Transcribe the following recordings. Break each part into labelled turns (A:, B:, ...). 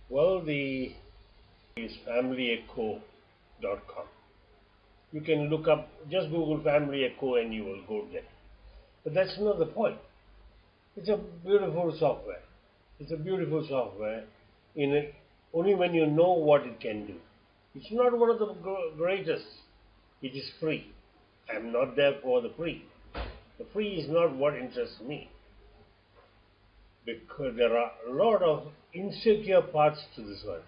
A: Well, the is familyecho.com. You can look up, just Google Family Echo and you will go there. But that's not the point. It's a beautiful software. It's a beautiful software in it, only when you know what it can do. It's not one of the greatest. It is free. I'm not there for the free. The free is not what interests me, because there are a lot of insecure parts to this one.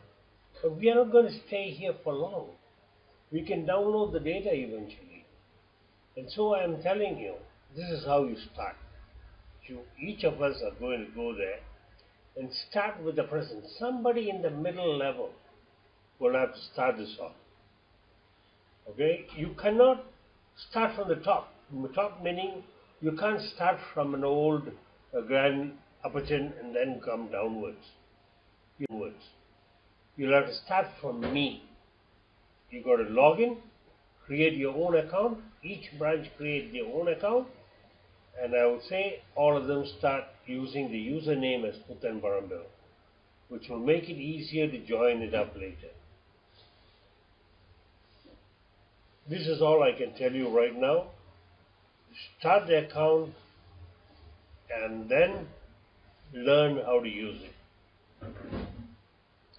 A: But we are not going to stay here for long. We can download the data eventually. And so I am telling you, this is how you start. Each of us are going to go there and start with the present. Somebody in the middle level will have to start this off. Okay? You cannot start from the top. From the top meaning you can't start from an old grand upper chin and then come downwards. You'll have to start from me. You got to log in, create your own account. Each branch create their own account, and I would say all of them start using the username as Puthan Parambil, which will make it easier to join it up later. This is all I can tell you right now. Start the account and then learn how to use it.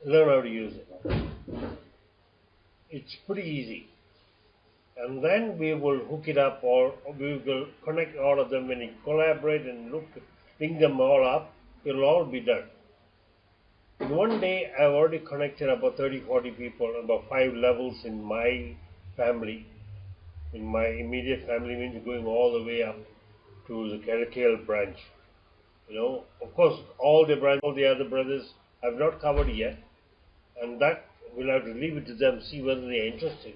A: Learn how to use it. It's pretty easy. And then we will hook it up, or we will connect all of them. When we collaborate and link them all up, it'll all be done. In one day, I've already connected about 30-40 people, about 5 levels in my family. In my immediate family means going all the way up to the KL branch. Of course, all the other brothers I've not covered yet, and that we'll have to leave it to them, see whether they're interested.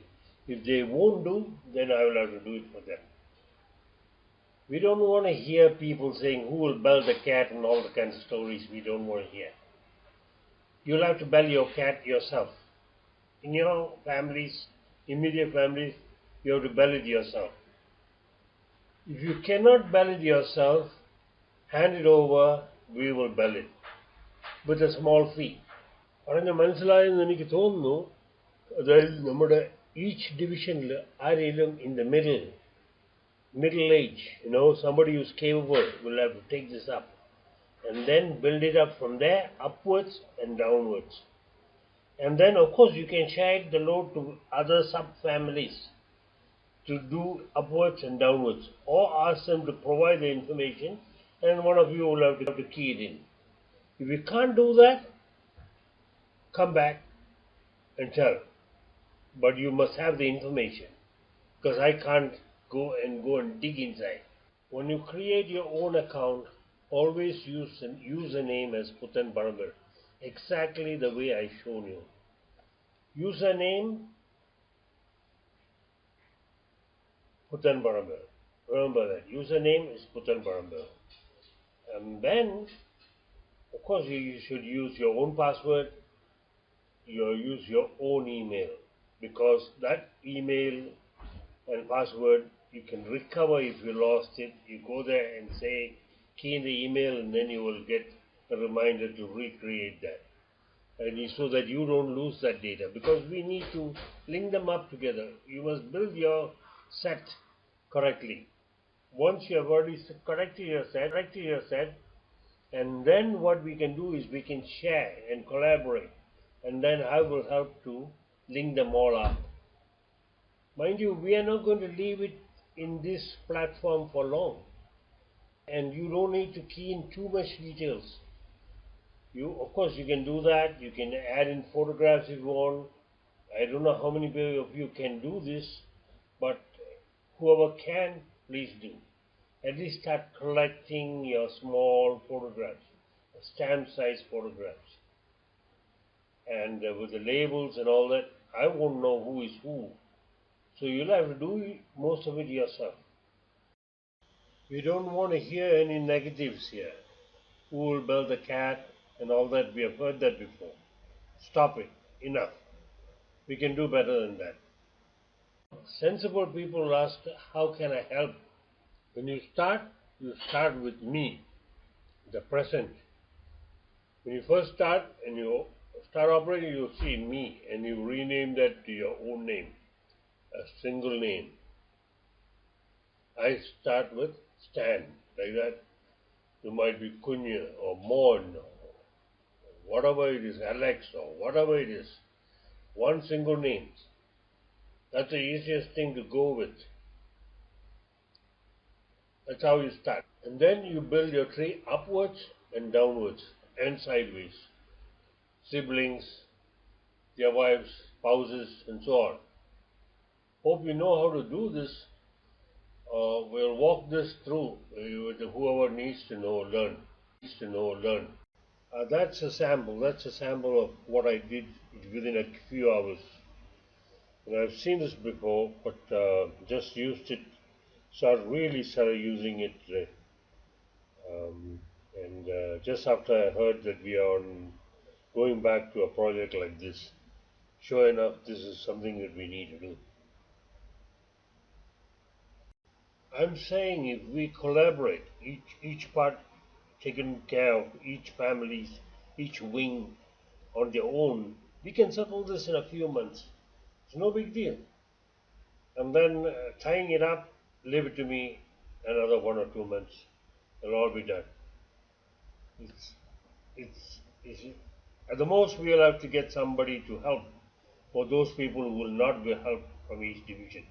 A: If they won't do, then I will have to do it for them. We don't want to hear people saying who will bell the cat and all the kinds of stories we don't want to hear. You'll have to bell your cat yourself. In your families, immediate families, you have to bell it yourself. If you cannot bell it yourself, hand it over, we will bell it with a small fee. പറഞ്ഞ മനസ്സിലായെന്ന് എനിക്ക് തോന്നുന്നു. അതായത് നമ്മുടെ each division ആരെങ്കിലും in the middle age, somebody who's capable will have to take this up and then build it up from there upwards and downwards. And then of course you can share the load to other sub-families to do upwards and downwards, or ask them to provide the information and one of you will have to key it in. If you can't do that, come back and tell. But you must have the information, because I can't go and dig inside. When you create your own account, always use a username as Puthan Parambil, exactly the way I shown you. Username Puthan Parambil. Remember that. Username is Puthan Parambil. And then, of course, you should use your own password. You use your own email, because that email and password you can recover if you lost it. You go there and say, key in the email, and then you will get a reminder to recreate that. And so that you don't lose that data, because we need to link them up together. You must build your set correctly. Once you have already corrected your set, and then what we can do is we can share and collaborate, and then I will help to link them all up. Mind you, we are not going to leave it in this platform for long, and you don't need to key in too much details. Of course, you can do that. You can add in photographs if you want. I don't know how many of you can do this, but whoever can, please do. At least start collecting your small photographs, stamp-size photographs. And with the labels and all that, I won't know who is who. So you'll have to do most of it yourself. We don't want to hear any negatives here. Who will bell the cat and all that? We have heard that before. Stop it. Enough. We can do better than that. Sensible people ask, how can I help? When you start with me, the present. When you first start and you start operating, you see me, and you rename that to your own name, a single name. I start with Stan, like that. You might be Kunya or Mon or whatever it is, Alex or whatever it is. One single name. That's the easiest thing to go with. That's how you start. And then you build your tree upwards and downwards and sideways. Siblings, their wives, spouses, and so on. Hope you know how to do this. We'll walk this through with whoever needs to know, learn. That's a sample. That's a sample of what I did within a few hours. And I've seen this before, but just used it. Really started using it and just after I heard that we are going back to a project like this, sure enough, this is something that we need to do. I'm saying if we collaborate, each part taken care of, each family, each wing on their own, we can settle this in a few months. It's no big deal. And then tying it up, leave it to me another 1 or 2 months. It'll all be done. It's, it's at the most we'll have to get somebody to help for those people who will not be helped from each division.